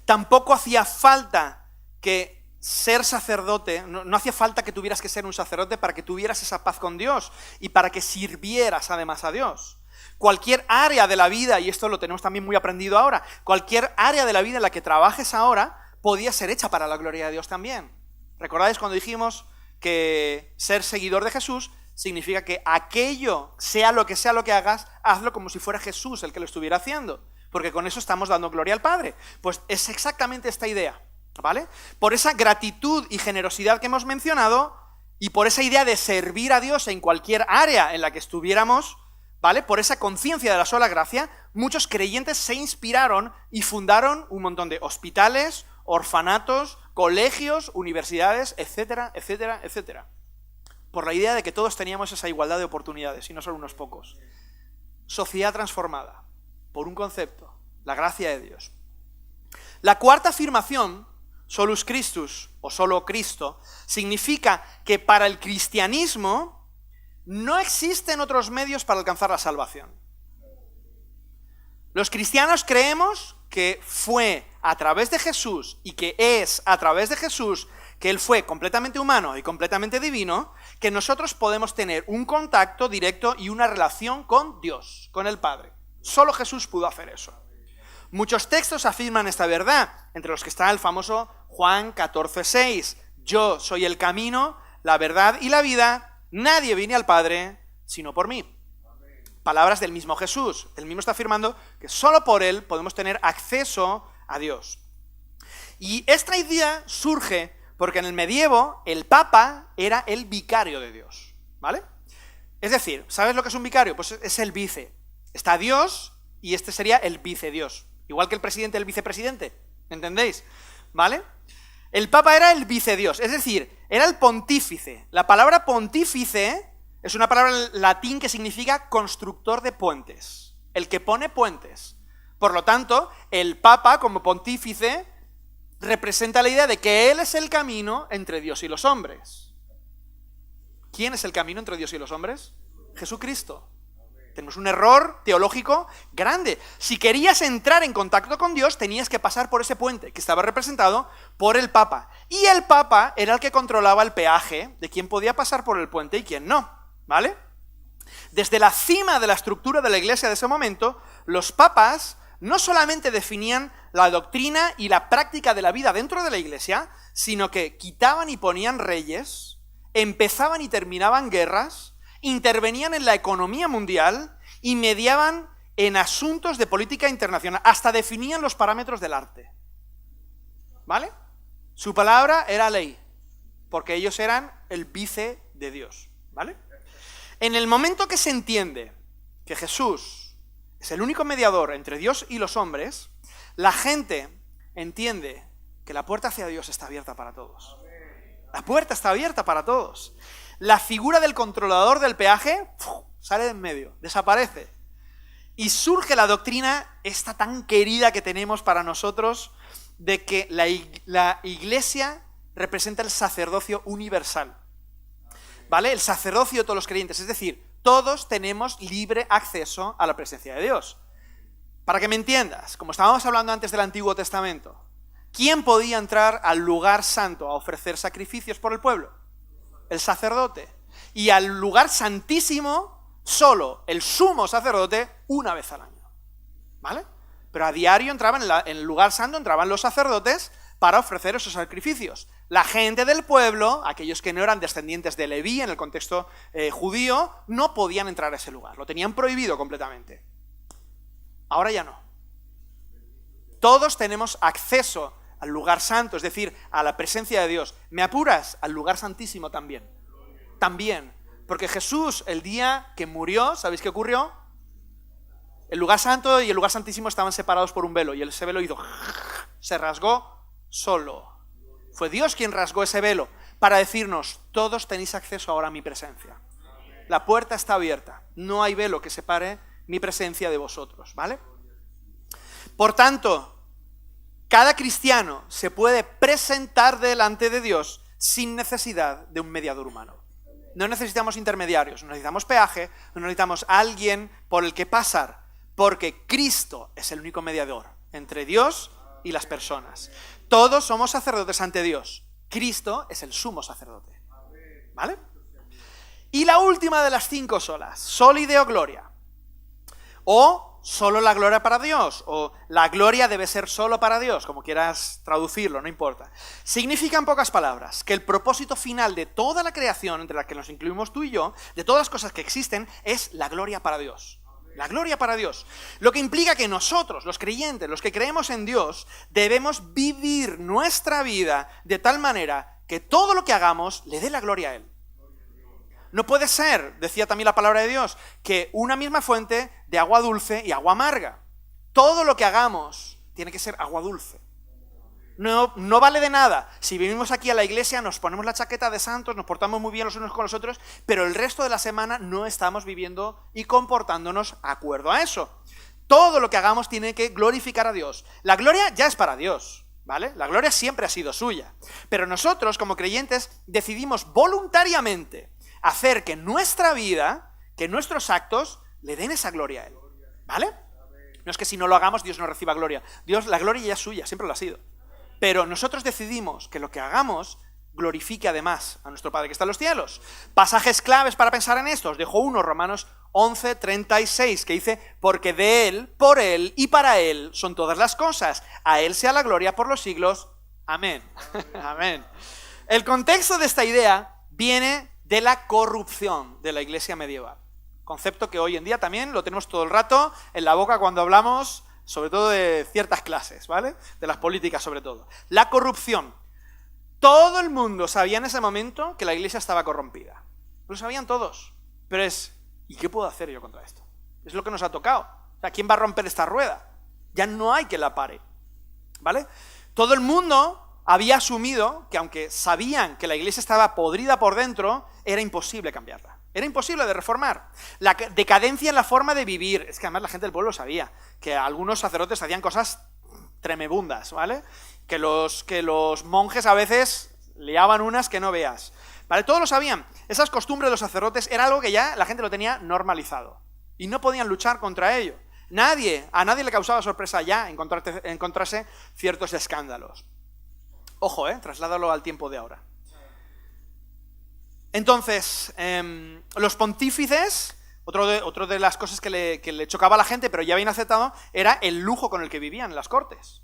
Tampoco hacía falta que ser sacerdote, no hacía falta que tuvieras que ser un sacerdote para que tuvieras esa paz con Dios y para que sirvieras además a Dios. Cualquier área de la vida, y esto lo tenemos también muy aprendido ahora, cualquier área de la vida en la que trabajes ahora podía ser hecha para la gloria de Dios también. ¿Recordáis cuando dijimos que ser seguidor de Jesús significa que aquello, sea lo que hagas, hazlo como si fuera Jesús el que lo estuviera haciendo, porque con eso estamos dando gloria al Padre? Pues es exactamente esta idea, ¿vale? Por esa gratitud y generosidad que hemos mencionado, y por esa idea de servir a Dios en cualquier área en la que estuviéramos, ¿vale? Por esa conciencia de la sola gracia, muchos creyentes se inspiraron y fundaron un montón de hospitales, orfanatos, colegios, universidades, etcétera, etcétera, etcétera. Por la idea de que todos teníamos esa igualdad de oportunidades, y no solo unos pocos. Sociedad transformada, por un concepto, la gracia de Dios. La cuarta afirmación, solus Christus, o solo Cristo, significa que para el cristianismo no existen otros medios para alcanzar la salvación. Los cristianos creemos que fue a través de Jesús, y que es a través de Jesús, que Él fue completamente humano y completamente divino, que nosotros podemos tener un contacto directo y una relación con Dios, con el Padre. Solo Jesús pudo hacer eso. Muchos textos afirman esta verdad, entre los que está el famoso Juan 14:6. Yo soy el camino, la verdad y la vida, nadie viene al Padre sino por mí. palabras del mismo Jesús. Él mismo está afirmando que solo por él podemos tener acceso a Dios. Y esta idea surge porque en el medievo el Papa era el vicario de Dios, ¿vale? Es decir, ¿sabes lo que es un vicario? Pues es el vice. Está Dios y este sería el vicedios. Igual que el presidente el vicepresidente, ¿entendéis? ¿Vale? El Papa era el vicedios, es decir, era el pontífice. La palabra pontífice es una palabra en latín que significa constructor de puentes, el que pone puentes. Por lo tanto, el Papa como pontífice representa la idea de que él es el camino entre Dios y los hombres. ¿Quién es el camino entre Dios y los hombres? Jesucristo. Tenemos un error teológico grande. Si querías entrar en contacto con Dios, tenías que pasar por ese puente, que estaba representado por el Papa. Y el Papa era el que controlaba el peaje de quién podía pasar por el puente y quién no, ¿vale? Desde la cima de la estructura de la Iglesia de ese momento, los papas no solamente definían la doctrina y la práctica de la vida dentro de la Iglesia, sino que quitaban y ponían reyes, empezaban y terminaban guerras, intervenían en la economía mundial y mediaban en asuntos de política internacional, hasta definían los parámetros del arte. ¿Vale? Su palabra era ley, porque ellos eran el vice de Dios. ¿Vale? En el momento que se entiende que Jesús es el único mediador entre Dios y los hombres, la gente entiende que la puerta hacia Dios está abierta para todos. La puerta está abierta para todos. La figura del controlador del peaje sale de en medio, desaparece. Y surge la doctrina esta tan querida que tenemos para nosotros de que la Iglesia representa el sacerdocio universal. ¿Vale? El sacerdocio de todos los creyentes, es decir, todos tenemos libre acceso a la presencia de Dios. Para que me entiendas, como estábamos hablando antes del Antiguo Testamento, ¿quién podía entrar al lugar santo a ofrecer sacrificios por el pueblo? El sacerdote. Y al lugar santísimo, solo el sumo sacerdote una vez al año. ¿Vale? Pero a diario entraban en el lugar santo, entraban los sacerdotes para ofrecer esos sacrificios. La gente del pueblo, aquellos que no eran descendientes de Leví en el contexto judío, no podían entrar a ese lugar. Lo tenían prohibido completamente. Ahora ya no. Todos tenemos acceso al lugar santo, es decir, a la presencia de Dios. ¿Me apuras? Al lugar santísimo también. También. Porque Jesús, el día que murió, ¿sabéis qué ocurrió? El lugar santo y el lugar santísimo estaban separados por un velo, y ese velo hizo... se rasgó solo. Fue Dios quien rasgó ese velo para decirnos, todos tenéis acceso ahora a mi presencia. La puerta está abierta. No hay velo que separe mi presencia de vosotros, ¿vale? Por tanto, cada cristiano se puede presentar delante de Dios sin necesidad de un mediador humano. No necesitamos intermediarios, no necesitamos peaje, no necesitamos alguien por el que pasar, porque Cristo es el único mediador entre Dios y las personas. Todos somos sacerdotes ante Dios. Cristo es el sumo sacerdote. ¿Vale? Y la última de las 5 solas, soli deo gloria. O solo la gloria para Dios, o la gloria debe ser solo para Dios, como quieras traducirlo, no importa. Significa en pocas palabras que el propósito final de toda la creación, entre la que nos incluimos tú y yo, de todas las cosas que existen, es la gloria para Dios. La gloria para Dios. Lo que implica que nosotros, los creyentes, los que creemos en Dios, debemos vivir nuestra vida de tal manera que todo lo que hagamos le dé la gloria a Él. No puede ser, decía también la palabra de Dios, que una misma fuente de agua dulce y agua amarga. Todo lo que hagamos tiene que ser agua dulce. No vale de nada si venimos aquí a la iglesia, nos ponemos la chaqueta de santos, nos portamos muy bien los unos con los otros, pero el resto de la semana no estamos viviendo y comportándonos de acuerdo a eso. Todo lo que hagamos tiene que glorificar a Dios. La gloria ya es para Dios, ¿vale? La gloria siempre ha sido suya. Pero nosotros, como creyentes, decidimos voluntariamente hacer que nuestra vida, que nuestros actos, le den esa gloria a Él, ¿vale? No es que si no lo hagamos Dios no reciba gloria. Dios, la gloria ya es suya, siempre lo ha sido. Pero nosotros decidimos que lo que hagamos glorifique además a nuestro Padre que está en los cielos. Pasajes claves para pensar en esto. Os dejo uno, Romanos 11:36, que dice, porque de Él, por Él y para Él son todas las cosas. A Él sea la gloria por los siglos. Amén. Amén. El contexto de esta idea viene de la corrupción de la iglesia medieval. concepto que hoy en día también lo tenemos todo el rato en la boca cuando hablamos, sobre todo de ciertas clases, ¿vale? De las políticas sobre todo. La corrupción. Todo el mundo sabía en ese momento que la iglesia estaba corrompida. Lo sabían todos. Pero ¿y qué puedo hacer yo contra esto? Es lo que nos ha tocado. O sea, ¿quién va a romper esta rueda? Ya no hay quien la pare, ¿vale? Todo el mundo había asumido que aunque sabían que la iglesia estaba podrida por dentro, era imposible cambiarla. Era imposible de reformar. La decadencia en la forma de vivir. Es que además la gente del pueblo sabía que algunos sacerdotes hacían cosas tremebundas, ¿vale? Que los monjes a veces liaban unas que no veas. ¿Vale? Todos lo sabían. Esas costumbres de los sacerdotes era algo que ya la gente lo tenía normalizado. Y no podían luchar contra ello. A nadie le causaba sorpresa ya encontrarse ciertos escándalos. Ojo, trasládalo al tiempo de ahora. Entonces, los pontífices, otro de las cosas que le chocaba a la gente, pero ya bien aceptado, era el lujo con el que vivían en las cortes.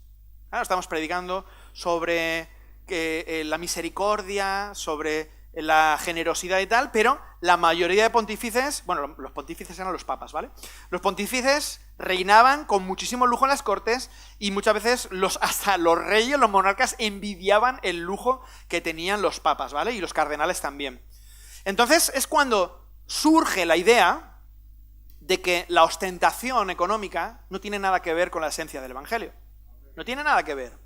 Claro, estamos predicando sobre la misericordia, sobre la generosidad y tal, pero la mayoría de pontífices, bueno, los pontífices eran los papas, ¿vale? Los pontífices reinaban con muchísimo lujo en las cortes y muchas veces hasta los reyes, los monarcas, envidiaban el lujo que tenían los papas, ¿vale? Y los cardenales también. Entonces es cuando surge la idea de que la ostentación económica no tiene nada que ver con la esencia del Evangelio. No tiene nada que ver.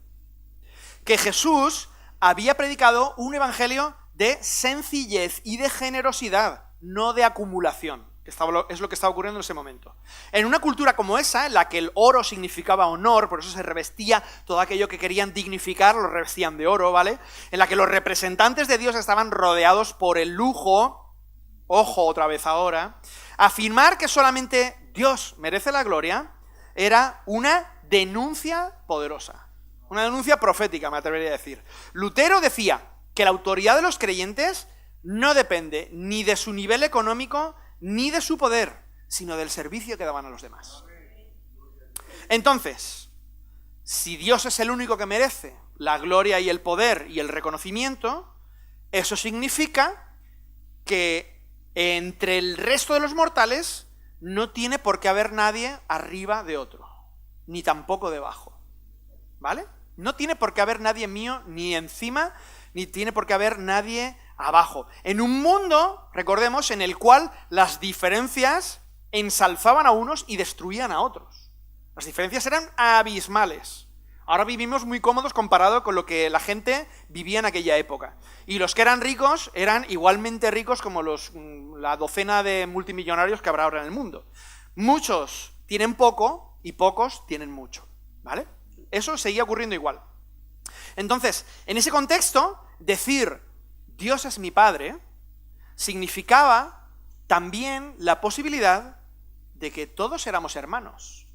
Que Jesús había predicado un evangelio de sencillez y de generosidad, no de acumulación, que es lo que estaba ocurriendo en ese momento. En una cultura como esa, en la que el oro significaba honor, por eso se revestía todo aquello que querían dignificar, lo revestían de oro, ¿vale? En la que los representantes de Dios estaban rodeados por el lujo, ojo otra vez ahora, afirmar que solamente Dios merece la gloria era una denuncia poderosa. Una denuncia profética, me atrevería a decir. Lutero decía que la autoridad de los creyentes no depende ni de su nivel económico ni de su poder, sino del servicio que daban a los demás. Entonces, si Dios es el único que merece la gloria y el poder y el reconocimiento, eso significa que entre el resto de los mortales no tiene por qué haber nadie arriba de otro, ni tampoco debajo. ¿Vale? No tiene por qué haber nadie mío ni encima, ni tiene por qué haber nadie abajo. En un mundo, recordemos, en el cual las diferencias ensalzaban a unos y destruían a otros. Las diferencias eran abismales. Ahora vivimos muy cómodos comparado con lo que la gente vivía en aquella época. Y los que eran ricos eran igualmente ricos como la docena de multimillonarios que habrá ahora en el mundo. Muchos tienen poco y pocos tienen mucho. ¿Vale? Eso seguía ocurriendo igual. Entonces, en ese contexto, decir Dios es mi Padre significaba también la posibilidad de que todos éramos hermanos.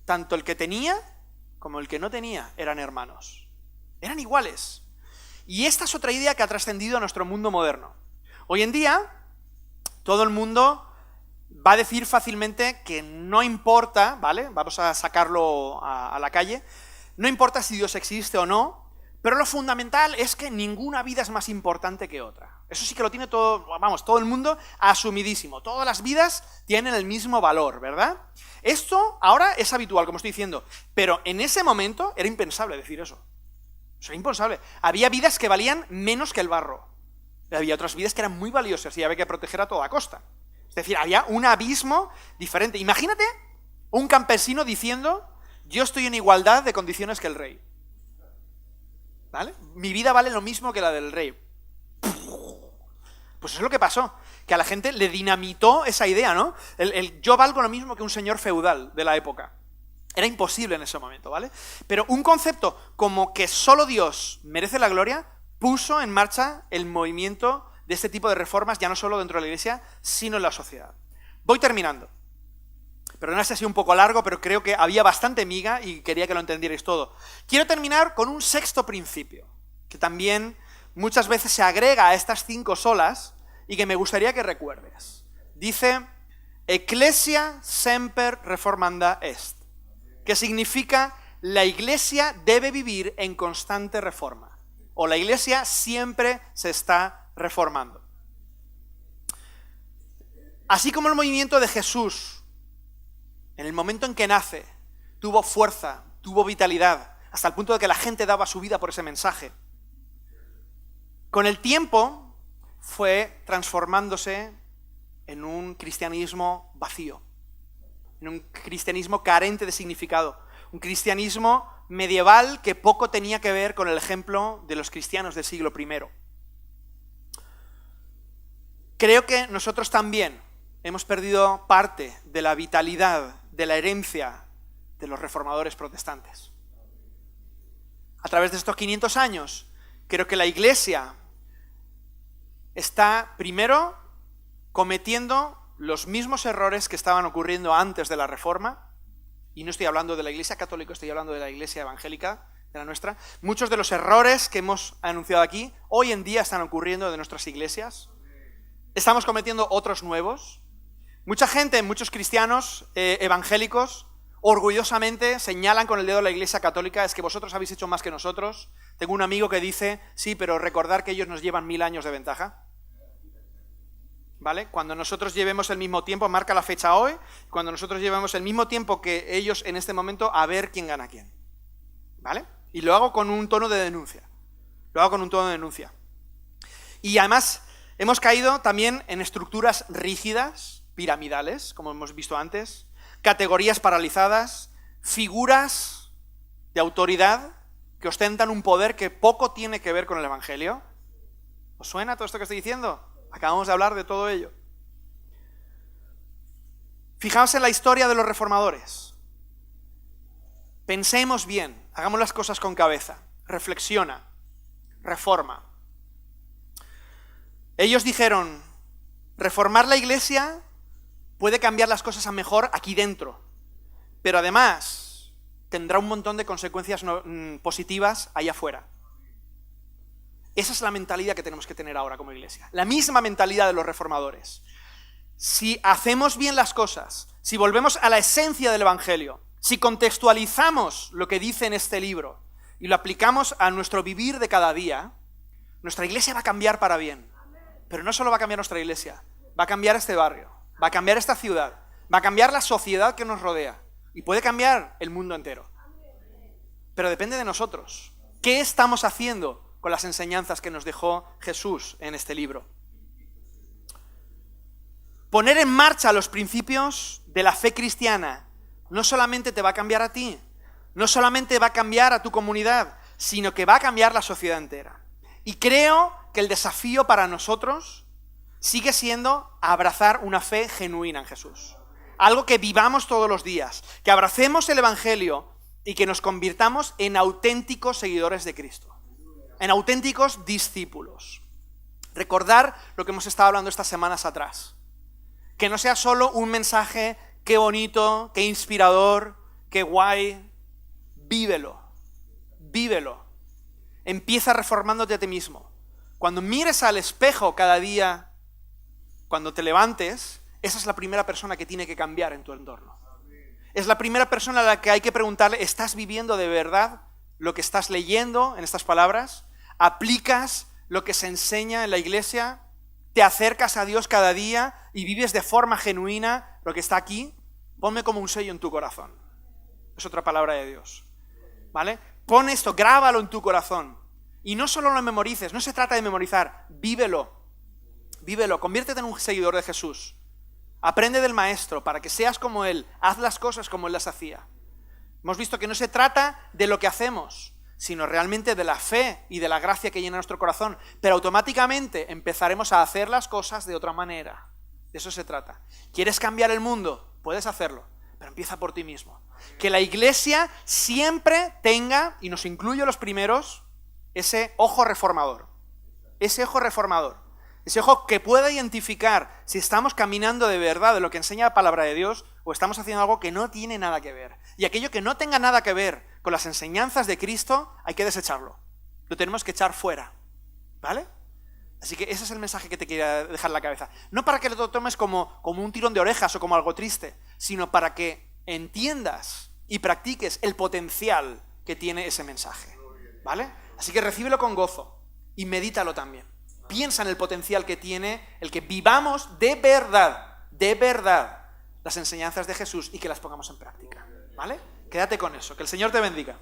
Tanto el que tenía como el que no tenía eran hermanos. Eran iguales. Y esta es otra idea que ha trascendido a nuestro mundo moderno. Hoy en día, todo el mundo va a decir fácilmente que no importa, ¿vale? Vamos a sacarlo a la calle. No importa si Dios existe o no, pero lo fundamental es que ninguna vida es más importante que otra. Eso sí que lo tiene todo, vamos, todo el mundo asumidísimo. Todas las vidas tienen el mismo valor, ¿verdad? Esto ahora es habitual, como estoy diciendo, pero en ese momento era impensable decir eso. Eso era impensable. Había vidas que valían menos que el barro. Había otras vidas que eran muy valiosas y había que proteger a toda costa. Es decir, había un abismo diferente. Imagínate un campesino diciendo: yo estoy en igualdad de condiciones que el rey. ¿Vale? Mi vida vale lo mismo que la del rey. Pues eso es lo que pasó, que a la gente le dinamitó esa idea, ¿no? El yo valgo lo mismo que un señor feudal de la época. Era imposible en ese momento, ¿vale? Pero un concepto como que solo Dios merece la gloria puso en marcha el movimiento de este tipo de reformas, ya no solo dentro de la iglesia, sino en la sociedad. Voy terminando. Perdonad si ha sido un poco largo, pero creo que había bastante miga y quería que lo entendierais todo. Quiero terminar con un sexto principio, que también muchas veces se agrega a estas 5 solas y que me gustaría que recuerdes. Dice: Ecclesia semper reformanda est, que significa la iglesia debe vivir en constante reforma, o la iglesia siempre se está reformando. Así como el movimiento de Jesús, en el momento en que nace, tuvo fuerza, tuvo vitalidad, hasta el punto de que la gente daba su vida por ese mensaje. Con el tiempo fue transformándose en un cristianismo vacío, en un cristianismo carente de significado, un cristianismo medieval que poco tenía que ver con el ejemplo de los cristianos del siglo I. Creo que nosotros también hemos perdido parte de la vitalidad, de la herencia de los reformadores protestantes. A través de estos 500 años, creo que la Iglesia está primero cometiendo los mismos errores que estaban ocurriendo antes de la Reforma, y no estoy hablando de la Iglesia católica, estoy hablando de la Iglesia evangélica, de la nuestra. Muchos de los errores que hemos anunciado aquí, hoy en día están ocurriendo de nuestras iglesias. Estamos cometiendo otros nuevos. Mucha gente, muchos cristianos evangélicos, orgullosamente señalan con el dedo a la Iglesia católica, es que vosotros habéis hecho más que nosotros. Tengo un amigo que dice, sí, pero recordar que ellos nos llevan 1000 años de ventaja. ¿Vale? Cuando nosotros llevemos el mismo tiempo, marca la fecha hoy, cuando nosotros llevemos el mismo tiempo que ellos en este momento, a ver quién gana quién. ¿Vale? Y lo hago con un tono de denuncia. Y además, hemos caído también en estructuras rígidas, piramidales, como hemos visto antes, categorías paralizadas, figuras de autoridad que ostentan un poder que poco tiene que ver con el Evangelio. ¿Os suena todo esto que estoy diciendo? Acabamos de hablar de todo ello. Fijaos en la historia de los reformadores. Pensemos bien, hagamos las cosas con cabeza, reflexiona, reforma. Ellos dijeron, reformar la Iglesia puede cambiar las cosas a mejor aquí dentro, pero además tendrá un montón de consecuencias positivas allá afuera. Esa es la mentalidad que tenemos que tener ahora como Iglesia. La misma mentalidad de los reformadores. Si hacemos bien las cosas, si volvemos a la esencia del Evangelio, si contextualizamos lo que dice en este libro y lo aplicamos a nuestro vivir de cada día, nuestra Iglesia va a cambiar para bien. Pero no solo va a cambiar nuestra Iglesia, va a cambiar este barrio, va a cambiar esta ciudad, va a cambiar la sociedad que nos rodea y puede cambiar el mundo entero. Pero depende de nosotros. ¿Qué estamos haciendo con las enseñanzas que nos dejó Jesús en este libro? Poner en marcha los principios de la fe cristiana no solamente te va a cambiar a ti, no solamente va a cambiar a tu comunidad, sino que va a cambiar la sociedad entera. Y creo que el desafío para nosotros sigue siendo abrazar una fe genuina en Jesús. Algo que vivamos todos los días, que abracemos el Evangelio y que nos convirtamos en auténticos seguidores de Cristo. En auténticos discípulos. Recordar lo que hemos estado hablando estas semanas atrás. Que no sea solo un mensaje, qué bonito, qué inspirador, qué guay. Vívelo. Vívelo. Empieza reformándote a ti mismo. Cuando mires al espejo cada día, cuando te levantes, esa es la primera persona que tiene que cambiar en tu entorno. Es la primera persona a la que hay que preguntarle, ¿estás viviendo de verdad lo que estás leyendo en estas palabras? ¿Aplicas lo que se enseña en la Iglesia? ¿Te acercas a Dios cada día y vives de forma genuina lo que está aquí? Ponme como un sello en tu corazón. Es otra palabra de Dios. ¿Vale? Pon esto, grábalo en tu corazón. Y no solo lo memorices, no se trata de memorizar, vívelo. Vívelo, conviértete en un seguidor de Jesús. Aprende del Maestro para que seas como Él, haz las cosas como Él las hacía. Hemos visto que no se trata de lo que hacemos, sino realmente de la fe y de la gracia que llena nuestro corazón. Pero automáticamente empezaremos a hacer las cosas de otra manera. De eso se trata. ¿Quieres cambiar el mundo? Puedes hacerlo, pero empieza por ti mismo. Que la Iglesia siempre tenga, y nos incluyo los primeros, ese ojo reformador. Ese ojo reformador. Ese ojo que pueda identificar si estamos caminando de verdad de lo que enseña la palabra de Dios o estamos haciendo algo que no tiene nada que ver. Y aquello que no tenga nada que ver con las enseñanzas de Cristo, hay que desecharlo. Lo tenemos que echar fuera. ¿Vale? Así que ese es el mensaje que te quería dejar en la cabeza. No para que lo tomes como un tirón de orejas o como algo triste, sino para que entiendas y practiques el potencial que tiene ese mensaje. ¿Vale? Así que recíbelo con gozo y medítalo también. Piensa en el potencial que tiene el que vivamos de verdad de verdad las enseñanzas de Jesús y que las pongamos en práctica, ¿vale? Quédate con eso, que el Señor te bendiga.